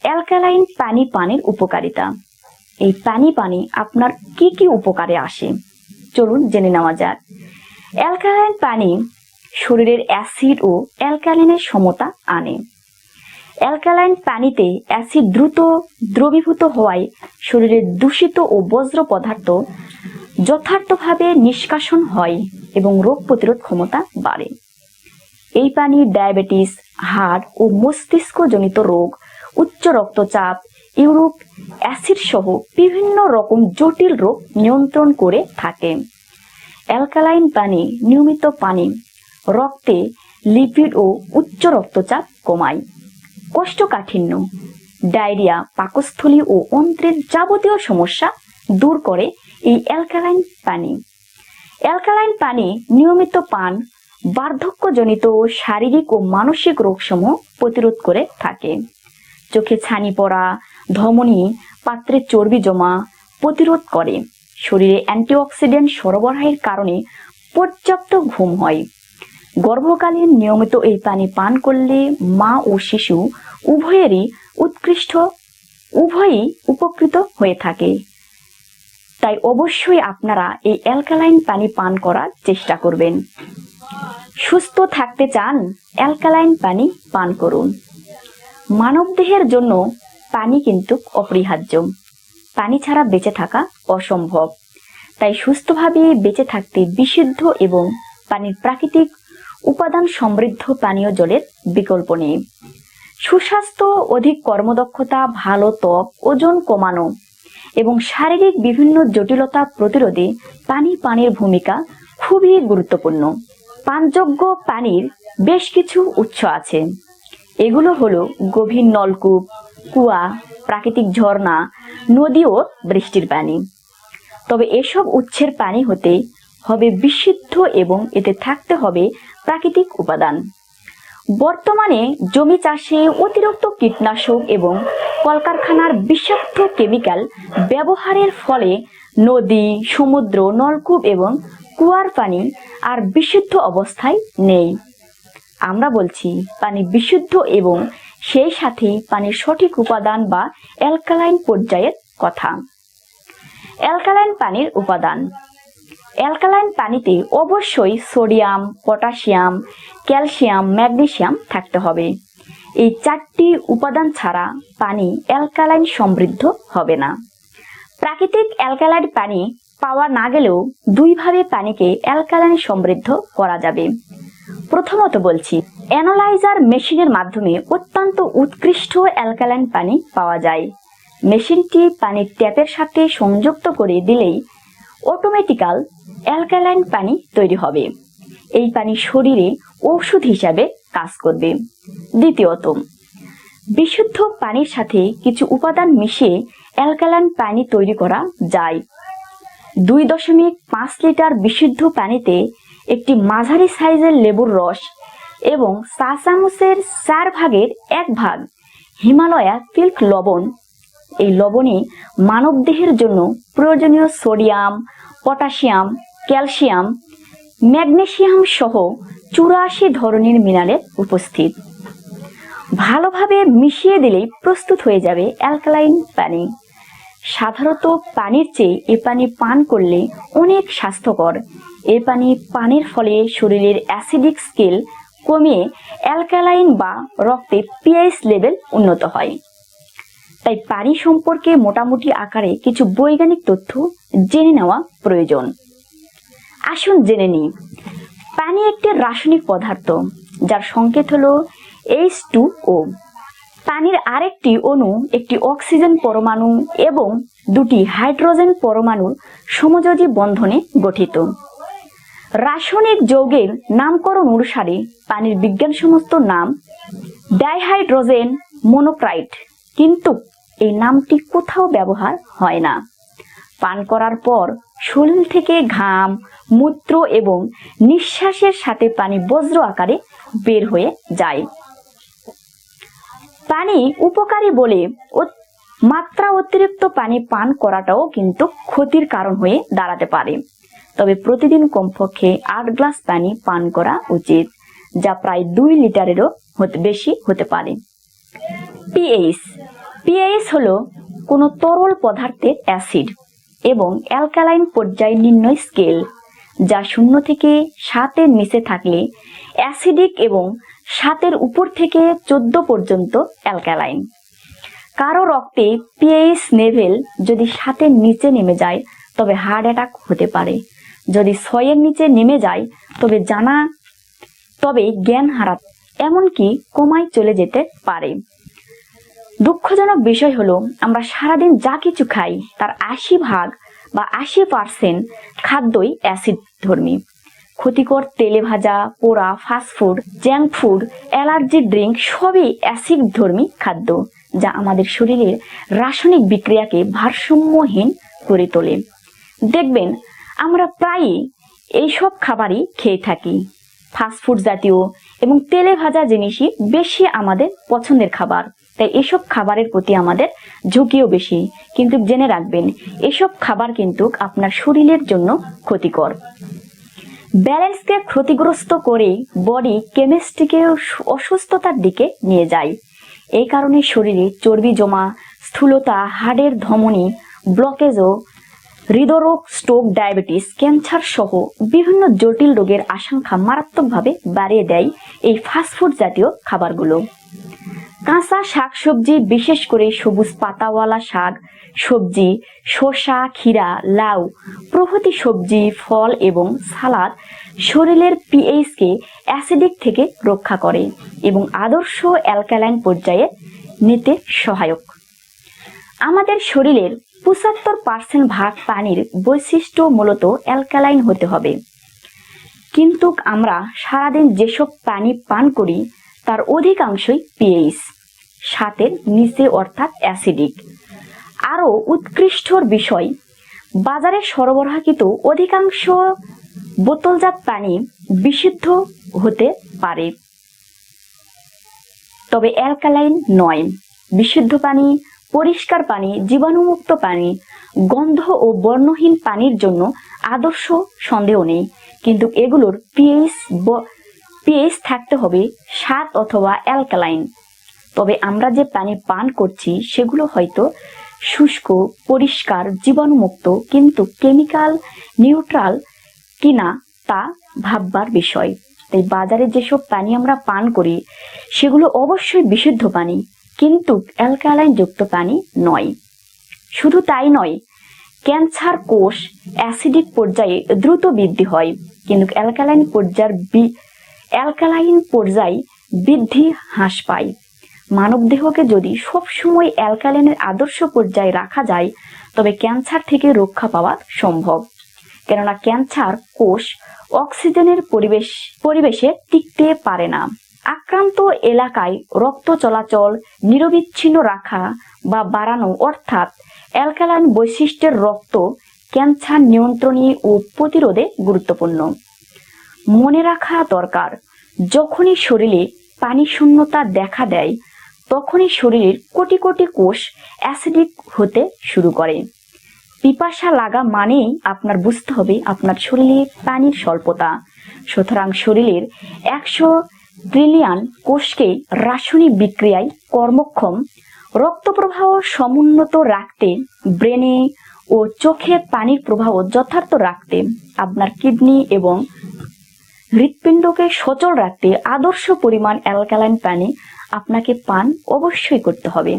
Alkaline পানি পানের উপকারিতা। এই পানি আপনার কি কি উপকারে আসে চলুন জেনে নেওয়া যাক। অ্যালকালাইন পানি শরীরের অ্যাসিড ও অ্যালকালিনের সমতা আনে। অ্যালকালাইন পানিতে অ্যাসিড দ্রুত দ্রবীভূত হওয়ায় শরীরের দূষিত ও বজ্র পদার্থ যথার্থভাবে নিষ্কাশন হয় এবং রোগ প্রতিরোধ ক্ষমতা বাড়ে। এই পানি ডায়াবেটিস, হার্ট ও মস্তিষ্কজনিত রোগ, উচ্চ রক্তচাপ, ইউরিক অ্যাসিড সহ বিভিন্ন রকম জটিল রোগ নিয়ন্ত্রণ করে থাকে। অ্যালকালাইন পানি, নিয়মিত পানি রক্তে লিপিড ও উচ্চ রক্তচাপ কমায়। কোষ্ঠকাঠিন্য, ডায়রিয়া, পাকস্থলী ও অন্ত্রের যাবতীয় সমস্যা দূর করে এই অ্যালকালাইন পানি। অ্যালকালাইন পানি নিয়মিত পান বার্ধক্যজনিত শারীরিক ও মানসিক রোগসমূহ প্রতিরোধ করে থাকে। চোখে ছানি পড়া, ধমনী পাত্রে চর্বি জমা প্রতিরোধ করে। শরীরে অ্যান্টিঅক্সিডেন্ট সরবরাহের কারণে পর্যাপ্ত ঘুম হয়। গর্ভকালীন নিয়মিত এই পানি পান করলে মা ও শিশু উভয়ই উপকৃত হয়ে থাকে। তাই অবশ্যই আপনারা এই অ্যালকালাইন পানি পান করার চেষ্টা করবেন। সুস্থ থাকতে চান? অ্যালকালাইন পানি পান করুন। মানবদেহের জন্য পানি কিন্তু অপরিহার্য। পানি ছাড়া বেঁচে থাকা অসম্ভব। তাই সুস্থভাবে বেঁচে থাকতে বিশুদ্ধ এবং পানির প্রাকৃতিক উপাদান সমৃদ্ধ পানীয় জলের বিকল্প নেই। সুস্বাস্থ্য, অধিক কর্মদক্ষতা, ভালো ত্বক, ওজন কমানো এবং শারীরিক বিভিন্ন জটিলতা প্রতিরোধে পানির ভূমিকা খুবই গুরুত্বপূর্ণ। পানযোগ্য পানির বেশ কিছু উৎস আছে। এগুলো হলো গভীর নলকূপ, কুয়া, প্রাকৃতিক ঝর্ণা, নদী ও বৃষ্টির পানি। তবে এসব উৎসের পানি হতে হবে বিশুদ্ধ এবং এতে থাকতে হবে প্রাকৃতিক উপাদান। বর্তমানে জমি চাষে অতিরিক্ত কীটনাশক এবং কলকারখানার বিষাক্ত কেমিক্যাল ব্যবহারের ফলে নদী, সমুদ্র, নলকূপ এবং কুয়ার পানি আর বিশুদ্ধ অবস্থায় নেই। আমরা বলছি পানি বিশুদ্ধ এবং সেই সাথে পানির সঠিক উপাদান বা অ্যালকালাইন পর্যায়ের কথা। অ্যালকালাইন পানির উপাদান। অ্যালকালাইন পানিতে অবশ্যই সোডিয়াম, পটাশিয়াম, ক্যালসিয়াম, ম্যাগনেসিয়াম থাকতে হবে। এই চারটি উপাদান ছাড়া পানি অ্যালকালাইন সমৃদ্ধ হবে না। প্রাকৃতিক অ্যালকালাইন পানি পাওয়া না গেলেও দুইভাবে পানিকে অ্যালকালাইন সমৃদ্ধ করা যাবে। প্রথমত বলছি, অ্যানালাইজার মেশিনের মাধ্যমে অত্যন্ত উৎকৃষ্ট অ্যালকালাইন পানি পাওয়া যায়। মেশিনটি পানির ট্যাপের সাথে সংযুক্ত করে দিলেই অটোমেটিক্যাল অ্যালকালাইন পানি তৈরি হবে। এই পানি শরীরে ঔষধ হিসাবে কাজ করবে। দ্বিতীয়ত, বিশুদ্ধ পানির সাথে কিছু উপাদান মিশিয়ে অ্যালকালাইন পানি তৈরি করা যায়। 2.5 লিটার বিশুদ্ধ পানিতে একটি মাঝারি সাইজের লেবুর রস এবং চা চামচের 4 ভাগের 1 ভাগ হিমালয়া তিল লবণ। এই লবণে মানবদেহের জন্য প্রয়োজনীয় সোডিয়াম, পটাশিয়াম, ক্যালসিয়াম, ম্যাগনেসিয়াম সহ 84 ধরনের মিনারেল উপস্থিত। ভালোভাবে মিশিয়ে দিলেই প্রস্তুত হয়ে যাবে অ্যালকালাইন পানি। সাধারণত পানির চেয়ে এ পানি পান করলে অনেক স্বাস্থ্যকর। এ পানি পানের ফলে শরীরের অ্যাসিডিক স্কেল কমিয়ে অ্যালকালাইন বা রক্তে পিএইচ লেভেল উন্নত হয়। তাই পানি সম্পর্কে মোটামুটি আকারে কিছু বৈজ্ঞানিক তথ্য জেনে নেওয়া প্রয়োজন। আসুন জেনে নিই। পানি একটি রাসায়নিক পদার্থ যার সংকেত হলো H2O। পানির আরেকটি অণু একটি অক্সিজেন পরমাণু এবং 2টি হাইড্রোজেন পরমাণুর সমযোজী বন্ধনে গঠিত। রাসায়নিক যৌগের নামকরণ অনুসারে পানির বিজ্ঞানসম্মত নাম ডাইহাইড্রোজেন মনোক্সাইড, কিন্তু এই নামটি কোথাও ব্যবহার হয় না। পান করার পর শরীর থেকে ঘাম, মূত্র এবং নিঃশ্বাসের সাথে পানি বজ্র আকারে বের হয়ে যায়। পানি উপকারী বলে মাত্রা অতিরিক্ত পানি পান করাটাও কিন্তু ক্ষতির কারণ হয়ে দাঁড়াতে পারে। তবে প্রতিদিন কমপক্ষে 8 গ্লাস পানি পান করা উচিত, যা প্রায় 2 লিটারেরও বেশি হতে পারে। পিএইচ পিএইচ হলো কোনো তরল পদার্থের অ্যাসিড এবং অ্যালকালাইন পর্যায় নির্ণয় স্কেল, যা 0 থেকে 7 এর নিচে থাকলে অ্যাসিডিক এবং 7 এর উপর থেকে 14 পর্যন্ত অ্যালকালাইন। কারো রক্তে পিএইচ লেভেল যদি 7 এর নিচে নেমে যায় তবে হার্ট অ্যাটাক হতে পারে। যদি 6 এর নিচে নেমে যায় তবে জ্ঞান হারাতে এমনকি কোমায় চলে যেতে পারে। দুঃখজনক বিষয় হলো আমরা সারাদিন যা কিছু খাই তার 80% বা 80% খাদ্যই অ্যাসিড ধর্মী। ক্ষতিকর তেলে ভাজা, পোড়া, fast food, junk food, allergy drink সবই অ্যাসিড ধর্মী খাদ্য, যা আমাদের শরীরের রাসায়নিক বিক্রিয়াকে ভারসাম্যহীন করে তোলে। দেখবেন আমরা প্রায়ই এইসব খাবারই খেয়ে থাকি। ফাস্টফুড জাতীয় এবং তেলে ভাজা জিনিসই বেশি আমাদের পছন্দের খাবার, তাই এসব খাবারের প্রতি আমাদের ঝুঁকিও বেশি। কিন্তু জেনে রাখবেন এসব খাবার কিন্তু আপনার শরীরের জন্য ক্ষতিকর। ব্যালেন্সকে ক্ষতিগ্রস্ত করে বডি কেমিস্ট্রিকে অসুস্থতার দিকে নিয়ে যায়। এই কারণে শরীরে চর্বি জমা, স্থূলতা, হাড়ের ধমনী ব্লকেজ ও হৃদরোগ, স্ট্রোক, ডায়াবেটিস, ক্যান্সার সহ বিভিন্ন জটিল রোগের আশঙ্কা মারাত্মকভাবে বাড়িয়ে দেয় এই ফাস্টফুড জাতীয় খাবারগুলো। কাঁচা শাকসবজি, বিশেষ করে সবুজ পাতাওয়ালা শাক সবজি, শসা, ক্ষীরা, লাউ প্রভৃতি সবজি, ফল এবং সালাদ শরীরের পিএইচকে অ্যাসিডিক থেকে রক্ষা করে এবং আদর্শ অ্যালকালাইন পর্যায়ে নিতে সহায়ক। আমাদের শরীরের 75% ভাগ পানির বৈশিষ্ট্য মূলত অ্যালকালাইন হতে হবে, কিন্তু আমরা সারাদিন যেসব পানি পান করি তার অধিকাংশই পিএইচ 7 এর নিচে অর্থাৎ অ্যাসিডিক। আরও উৎকৃষ্টর বিষয়, বাজারে সরবরাহকৃত অধিকাংশ বোতলজাত পানি বিশুদ্ধ হতে পারে, তবে অ্যালকালাইন নয়। বিশুদ্ধ পানি, পরিষ্কার পানি, জীবাণুমুক্ত পানি, গন্ধ ও বর্ণহীন পানির জন্য আদর্শ, সন্দেহ নেই, কিন্তু এগুলোর পিএইচ থাকতে হবে 7 অথবা অ্যালকালাইন। তবে আমরা যে পানি পান করছি সেগুলো হয়তো শুষ্ক, পরিষ্কার, জীবাণুমুক্ত, কিন্তু কেমিক্যাল নিউট্রাল কিনা তা ভাববার বিষয়। তাই বাজারে যেসব পানি আমরা পান করি সেগুলো অবশ্যই বিশুদ্ধ পানি, কিন্তু অ্যালকালাইন যুক্ত পানি নয়। শুধু তাই নয়, ক্যান্সার কোষ অ্যাসিডিক পর্যায়ে দ্রুত বৃদ্ধি হয়, কিন্তু অ্যালকালাইন পর্যায়ে বৃদ্ধি হ্রাস পায়। মানবদেহকে যদি সবসময় অ্যালকালাইনের আদর্শ পর্যায়ে রাখা যায় তবে ক্যান্সার থেকে রক্ষা পাওয়া সম্ভব, কেননা ক্যান্সার কোষ অক্সিজেনের পরিবেশে টিকতে পারে না। আক্রান্ত এলাকায় রক্ত চলাচল নিরবিচ্ছিন্ন রাখা বা বাড়ানো অর্থাৎ অ্যালকালাইন বৈশিষ্ট্যের রক্ত ক্যান্সার নিয়ন্ত্রণে ও প্রতিরোধে গুরুত্বপূর্ণ। মনে রাখা দরকার, যখনই শরীরে পানি শূন্যতা দেখা দেয় তখনই শরীরের কোটি কোটি কোষ অ্যাসিডিক হতে শুরু করে। পিপাসা লাগা মানেই আপনার বুঝতে হবে আপনার শরীরে পানির স্বল্পতা। সুতরাং শরীরের 100 ট্রিলিয়ন কোষকে রাসায়নিক বিক্রিয়ায় কর্মক্ষম, রক্ত প্রবাহ সমুন্নত রাখতে, ব্রেনে ও চোখে পানির প্রবাহ যথার্থ রাখতে, আপনার কিডনি এবং হৃৎপিণ্ডকে সচল রাখতে আদর্শ পরিমাণ অ্যালকালাইন পানি আপনাকে পান অবশ্যই করতে হবে।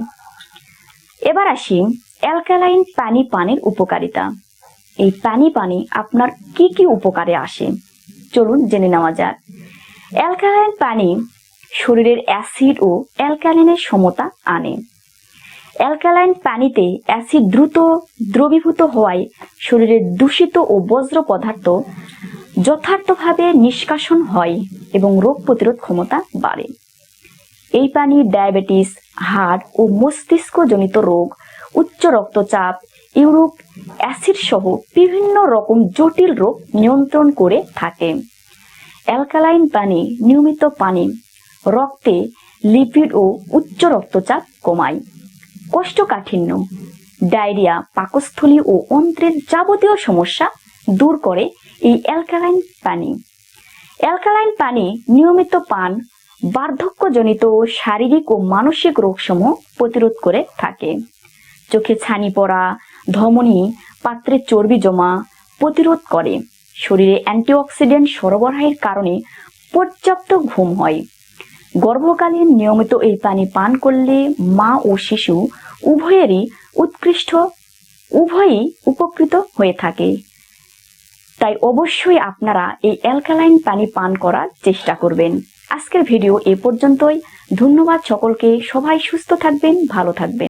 এবার আসি অ্যালকালাইন পানি পানের উপকারিতা। এই পানি আপনার কি কি উপকারে আসে চলুন জেনে নেওয়া যাক। অ্যালকালাইন পানি শরীরের অ্যাসিড ও অ্যালকালাইনের সমতা আনে। অ্যালকালাইন পানিতে অ্যাসিড দ্রুত দ্রবীভূত হওয়ায় শরীরের দূষিত ও বজ্র পদার্থ যথার্থভাবে নিষ্কাশন হয় এবং রোগ প্রতিরোধ ক্ষমতা বাড়ে। এই পানি ডায়াবেটিস, হার্ট ও মস্তিষ্কজনিত রোগ, উচ্চ রক্তচাপ, ইউরিক অ্যাসিড সহ বিভিন্ন রকম জটিল রোগ নিয়ন্ত্রণ করে থাকে। অ্যালকালাইন পানি, নিয়মিত পানি রক্তে লিপিড ও উচ্চ রক্তচাপ কমায়। কোষ্ঠকাঠিন্য, ডায়রিয়া, পাকস্থলী ও অন্ত্রের যাবতীয় সমস্যা দূর করে এই অ্যালকালাইন পানি। অ্যালকালাইন পানি নিয়মিত পান বার্ধক্যজনিত শারীরিক ও মানসিক রোগসমূহ প্রতিরোধ করে থাকে। চোখে ছানি পড়া, ধমনী, পাত্রে চর্বি জমা প্রতিরোধ করে। শরীরে অ্যান্টিঅক্সিডেন্ট সরবরাহের কারণে পর্যাপ্ত ঘুম হয়। গর্ভকালীন নিয়মিত এই পানি পান করলে মা ও শিশু উভয়ই উপকৃত হয়ে থাকে। তাই অবশ্যই আপনারা এই অ্যালকালাইন পানি পান করার চেষ্টা করবেন। আজকের ভিডিও এ পর্যন্তই। ধন্যবাদ সকলকে। সবাই সুস্থ থাকবেন, ভালো থাকবেন।